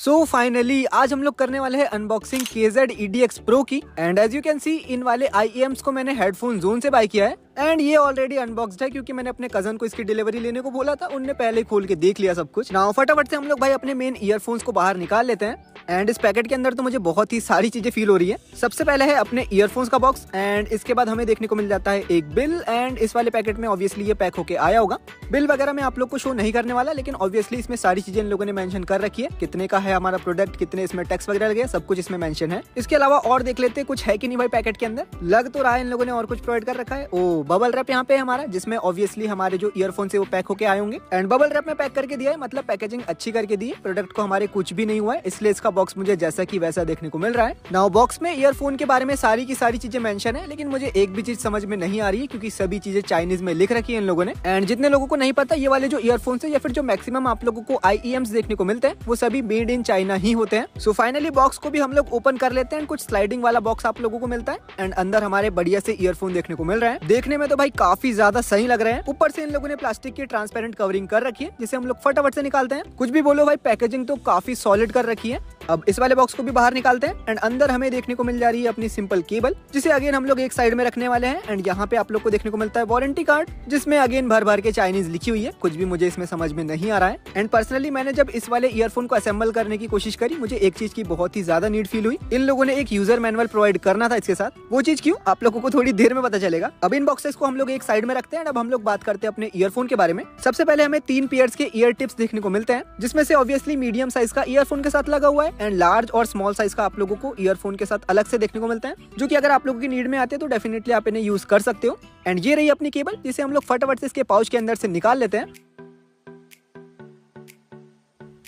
So finally आज हम लोग करने वाले हैं अनबॉक्सिंग KZ EDX Pro की। And as you can see in वाले IEMs को मैंने हेडफोन जोन से बाय किया है एंड ये ऑलरेडी अनबॉक्स्ड है क्योंकि मैंने अपने कजन को इसकी डिलीवरी लेने को बोला था। उनने पहले ही खोल के देख लिया सब कुछ। नाउ फटाफट से हम लोग भाई अपने मेन ईयरफोन्स को बाहर निकाल लेते हैं। एंड इस पैकेट के अंदर तो मुझे बहुत ही सारी चीजें फील हो रही है। सबसे पहले है अपने ईयरफोन्स का बॉक्स एंड इसके बाद हमें देखने को मिल जाता है एक बिल। एंड इस वाले पैकेट में ऑब्वियसली ये पैक होके आया होगा। बिल वगैरह मैं आप लोग को शो नहीं करने वाला, लेकिन ऑब्वियसली इसमें सारी चीजें इन लोगों ने मेंशन कर रखी है। कितने का है हमारा प्रोडक्ट, कितने इसमें टैक्स वगैरह लगे, सब कुछ इसमें मेंशन है। इसके अलावा और देख लेते हैं कुछ है कि नहीं भाई पैकेट के अंदर। लग तो रहा है इन लोगों ने और कुछ प्रोवाइड कर रखा है। ओ बबल रैप यहाँ पे हमारा, जिसमें ऑब्वियसली हमारे जो ईयरफोन से वो पैक होके आए होंगे। एंड बबल रैप में पैक करके दिया है, मतलब पैकेजिंग अच्छी करके दी है। प्रोडक्ट को हमारे कुछ भी नहीं हुआ है, इसलिए इसका बॉक्स मुझे जैसा की वैसा देखने को मिल रहा है। नाउ बॉक्स में ईयरफोन के बारे में सारी की सारी चीजें मेंशन है, लेकिन मुझे एक भी चीज समझ में नहीं आ रही है क्योंकि सभी चीजें चाइनीज में लिख रखी है इन लोगों ने। एंड जितने लोगों को नहीं पता, ये वाले जो ईयरफोन है या फिर जो मैक्सिमम आप लोगों को IEMs देखने को मिलते हैं वो सभी मेड इन चाइना ही होते हैं। सो फाइनली बॉक्स को भी हम लोग ओपन कर लेते हैं। कुछ स्लाइडिंग वाला बॉक्स आप लोगों को मिलता है एंड अंदर हमारे बढ़िया से ईयरफोन देखने को मिल रहा है। देखने में तो भाई काफी ज्यादा सही लग रहे हैं। ऊपर से इन लोगों ने प्लास्टिक की ट्रांसपेरेंट कवरिंग कर रखी है, जिसे हम लोग फटाफट से निकालते हैं। कुछ भी बोलो भाई, पैकेजिंग तो काफी सॉलिड कर रखी है। अब इस वाले बॉक्स को भी बाहर निकालते हैं एंड अंदर हमें देखने को मिल जा रही है अपनी सिंपल केबल, जिसे अगेन हम लोग एक साइड में रखने वाले हैं। एंड यहाँ पे आप लोग को देखने को मिलता है वारंटी कार्ड, जिसमें अगेन भर भर के चाइनीज लिखी हुई है। कुछ भी मुझे इसमें समझ में नहीं आ रहा है। एंड पर्सनली मैंने जब इस वाले ईयरफोन को असेंबल करने की कोशिश करी, मुझे एक चीज की बहुत ही ज्यादा नीड फील हुई। इन लोगों ने एक यूजर मैनुअल प्रोवाइड करना था इसके साथ। वो चीज क्यों, आप लोगों को थोड़ी देर में पता चलेगा। अब इन बॉक्सेस को हम लोग एक साइड में रखते हैं। अब हम लोग बात करते हैं अपने ईयरफोन के बारे में। सबसे पहले हमें 3 पेयर्स के ईयर टिप्स देखने को मिलते हैं, जिसमें से ऑब्वियसली मीडियम साइज का ईयरफोन के साथ लगा हुआ है एंड लार्ज और स्मॉल साइज का आप लोगों को ईयरफोन के साथ अलग से देखने को मिलता है, जो कि अगर आप लोगों की नीड में आते हैं तो डेफिनेटली आप इन्हें यूज कर सकते हो। एंड ये रही अपनी केबल, जिसे हम लोग फटाफट से इसके पाउच के अंदर से निकाल लेते हैं।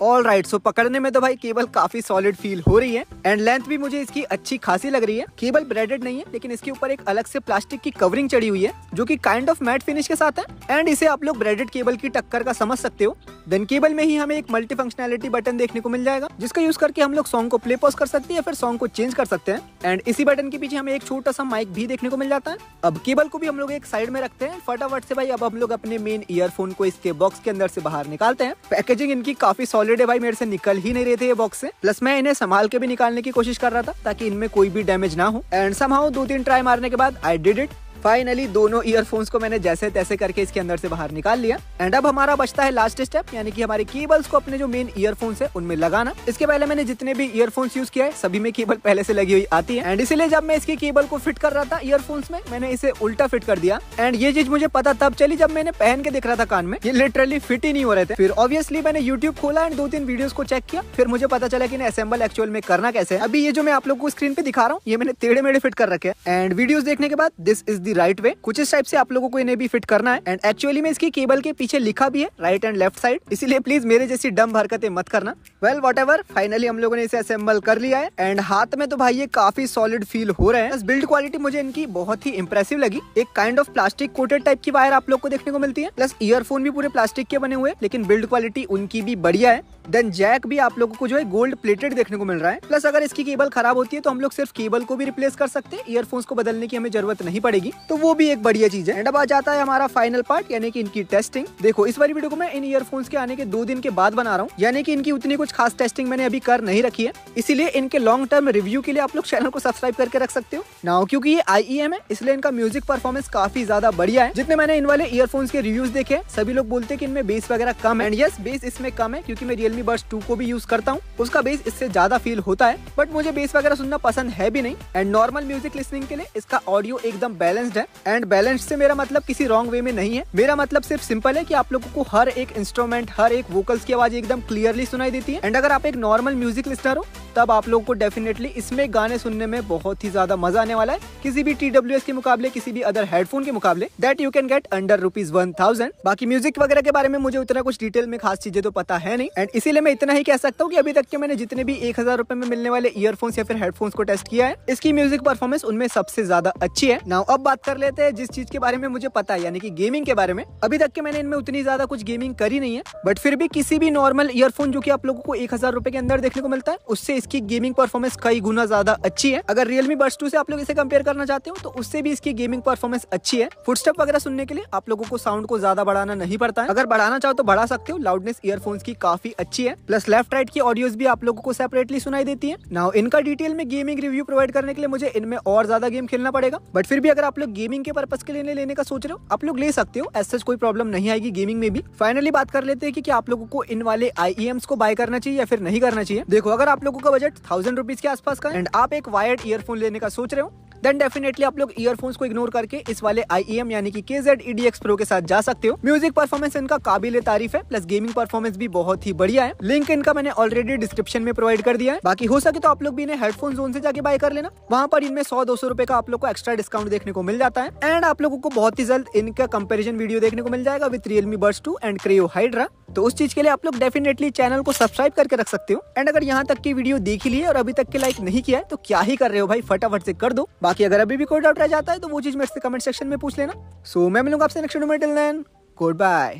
ऑल राइट, सो पकड़ने में तो भाई केबल काफी सॉलिड फील हो रही है एंड लेंथ भी मुझे इसकी अच्छी खासी लग रही है। केबल ब्रेडेड नहीं है, लेकिन इसके ऊपर एक अलग से प्लास्टिक की कवरिंग चढ़ी हुई है, जो कि काइंड ऑफ मैट फिनिश के साथ है। एंड इसे आप लोग ब्रेडेड केबल की टक्कर का समझ सकते हो। देन केबल में ही हमें एक मल्टी फंक्शनैलिटी बटन देखने को मिल जाएगा, जिसका यूज करके हम लोग सॉन्ग को प्ले पॉज कर सकते हैं या फिर सॉन्ग को चेंज कर सकते हैं। एंड इसी बटन के पीछे हमें एक छोटा सा माइक भी देखने को मिल जाता है। अब केबल को भी हम लोग एक साइड में रखते हैं फटाफट से भाई। अब हम लोग अपने मेन ईयरफोन को इसके बॉक्स के अंदर से बाहर निकालते हैं। पैकेजिंग इनकी काफी सॉलिड है भाई, मेरे से निकल ही नहीं रहे थे ये बॉक्स से। प्लस मैं इन्हें संभाल के भी निकालने की कोशिश कर रहा था ताकि इनमें कोई भी डैमेज ना हो। एंड समहाउ 2-3 ट्राई मारने के बाद आई डिड इट। फाइनली दोनों ईयरफोन्स को मैंने जैसे तैसे करके इसके अंदर से बाहर निकाल लिया। एंड अब हमारा बचता है लास्ट स्टेप, यानी कि हमारे केबल्स को अपने जो मेन ईयरफोन्स है उनमें लगाना। इसके पहले मैंने जितने भी ईयरफोन्स यूज किया है सभी में केबल पहले से लगी हुई आती है। एंड इसीलिए जब मैं इसकी केबल को फिट कर रहा था ईयरफोन्स में, मैंने इसे उल्टा फिट कर दिया। एंड ये चीज मुझे पता तब चली जब मैंने पहन के देख रहा था कान में, ये लिटरली फिट ही नहीं हो रहे थे। फिर ऑब्वियसली मैंने यूट्यूब खोला एंड 2-3 वीडियोस को चेक किया। फिर मुझे पता चला कि असेंबल एक्चुअल में करना कैसे है। अभी ये जो मैं आप लोग को स्क्रीन पे दिखा रहा हूँ, ये मैंने टेढ़े मेढ़े फिट कर रखे हैं। एंड वीडियोस देखने के बाद this is the right way. कुछ टाइप से आप लोगों को इन्हें भी फिट करना है। एंड एक्चुअली में इसकी केबल के पीछे लिखा भी है राइट एंड लेफ्ट साइड, इसीलिए प्लीज मेरे जैसी डम हरकतें मत करना। वेल व्हाटएवर, फाइनली हम लोगों ने इसे असेंबल कर लिया है। एंड हाथ में तो भाई ये काफी सॉलिड फील हो रहे हैं। बिल्ड क्वालिटी मुझे इनकी बहुत ही इंप्रेसिव लगी। एक kind of plastic coated type की वायर आप लोग को देखने को मिलती है, प्लस ईयरफोन भी पूरे प्लास्टिक के बने हुए, लेकिन बिल्ड क्वालिटी उनकी भी बढ़िया है। देन जैक भी आप लोगों को जो है गोल्ड प्लेटेड देखने को मिल रहा है। प्लस अगर इसकी केबल खराब होती है तो हम लोग सिर्फ केबल को भी रिप्लेस कर सकते हैं, ईयरफोन्स को बदलने की हमें जरूरत नहीं पड़ेगी, तो वो भी एक बढ़िया चीज है। एंड अब आ जाता है हमारा फाइनल पार्ट, यानी कि इनकी टेस्टिंग। देखो इस वाली वीडियो को मैं इन ईयरफोन्स के आने के 2 दिन के बाद बना रहा हूँ, यानी कि इनकी उतनी कुछ खास टेस्टिंग मैंने अभी कर नहीं रखी है। इसीलिए इनके लॉन्ग टर्म रिव्यू के लिए आप लोग चैनल को सब्सक्राइब करके रख सकते हो। नाउ क्योंकि ये IEM है, इसलिए इनका म्यूजिक परफॉर्मेंस काफी ज्यादा बढ़िया है। जितने मैंने इन वाले ईयरफोन्स के रिव्यूज देखे, सभी लोग बोलते हैं कि इनमें बेस वगैरह कम है। एंड यस, बेस इसमें कम है क्योंकि मैं Realme Buds 2 को भी यूज करता हूँ, उसका बेस इससे ज्यादा फील होता है। बट मुझे बेस वगैरह सुनना पसंद है भी नहीं। एंड नॉर्मल म्यूजिक लिसनिंग के लिए इसका ऑडियो एकदम बैलेंस्ड है। एंड बैलेंस्ड से मेरा मतलब किसी रॉन्ग वे में नहीं है, मेरा मतलब सिर्फ सिंपल है कि आप लोगों को हर एक इंस्ट्रूमेंट, हर एक वोकल्स की आवाज एकदम क्लियरली सुनाई देती है। एंड अगर आप एक नॉर्मल म्यूजिक लिस्नर हो, तब आप लोगों को डेफिनेटली इसमें गाने सुनने में बहुत ही ज्यादा मजा आने वाला है, किसी भी TWS के मुकाबले, किसी भी अदर हेडफोन के मुकाबले, that you can get under ₹1000। बाकी म्यूजिक वगैरह के बारे में मुझे उतना कुछ डिटेल में खास चीजें तो पता है नहीं। एंड इसीलिए मैं इतना ही कह सकता हूँ कि अभी तक के मैंने जितने भी 1000 रुपए में मिलने वाले ईयरफोन्स या फिर हेडफोन्स को टेस्ट किया है, इसकी म्यूजिक परफॉर्मेंस उनमें सबसे ज्यादा अच्छी है। नाउ अब बात बात कर लेते हैं जिस चीज के बारे में मुझे पता है, यानी कि गेमिंग के बारे में। अभी तक के मैंने इनमें उतनी ज्यादा कुछ गेमिंग करी नहीं है, बट फिर भी किसी भी नॉर्मल ईयरफोन जो कि आप लोगों को 1000 रुपए के अंदर देखने को मिलता है, उससे इसकी गेमिंग परफॉर्मेंस कई गुना ज्यादा अच्छी है। अगर Realme Buds 2 से आप लोग इसे कंपेयर करना चाहते हो तो उससे भी इसकी गेमिंग परफॉर्मेंस अच्छी है। फुटस्टेप वगैरह सुनने के लिए आप लोगों को साउंड को ज्यादा बढ़ाना नहीं पड़ता है, अगर बढ़ाना चाहो तो बढ़ा सकते हो। लाउडनेस ईयरफोन्स की काफी अच्छी है, प्लस लेफ्ट राइट की ऑडियोज भी आप लोगों को सेपरेटली सुनाई देती है। नाउ इनका डिटेल में गेमिंग रिव्यू प्रोवाइड करने के लिए मुझे इनमें और ज्यादा गेम खेलना पड़ेगा, बट फिर भी अगर आप लोग गेमिंग के पर्पस के लिए लेने का सोच रहे हो आप लोग ले सकते हो, ऐसा कोई प्रॉब्लम नहीं आएगी गेमिंग में भी। फाइनली बात कर लेते हैं कि क्या आप लोगों को इन वाले IEMs को बाय करना चाहिए या फिर नहीं करना चाहिए। देखो, अगर आप लोगों का बजट 1000 रुपीज के आसपास का एंड आप एक वायर्ड ईयरफोन लेने का सोच रहे हो, देन डेफिनेटली आप लोग ईयरफोन्स को इग्नोर करके इस वाले IEM यानी कि KZ EDX Pro के साथ जा सकते हो। म्यूजिक परफॉर्मेंस इनका काबिले तारीफ है, प्लस गेमिंग परफॉर्मेंस भी बहुत ही बढ़िया है। लिंक इनका मैंने ऑलरेडी डिस्क्रिप्शन में प्रोवाइड कर दिया है। बाकी हो सके तो आप लोग भी इन्हें हेडफोन जोन से जाके बाय कर लेना, वहां पर इनमें 100-200 रुपए का आप लोग को एक्स्ट्रा डिस्काउंट देखने को मिल जाता है। एंड आप लोगों को बहुत ही जल्द इनका कंपेरिजन वीडियो देखने को मिल जाएगा with Realme Buds 2 and Creo Hydra। तो उस चीज के लिए आप लोग डेफिनेटली चैनल को सब्सक्राइब करके रख सकते हो। एंड अगर यहाँ तक की वीडियो देख ली है और अभी तक के लाइक नहीं किया है तो क्या ही कर रहे हो भाई, फटाफट से कर दो। बाकी अगर अभी भी कोई डाउट रह जाता है तो वो चीज मेरे से कमेंट सेक्शन में पूछ लेना। सो मैं मिलूंगा आपसे नेक्स्ट वीडियो में, टिल देन गुड बाय।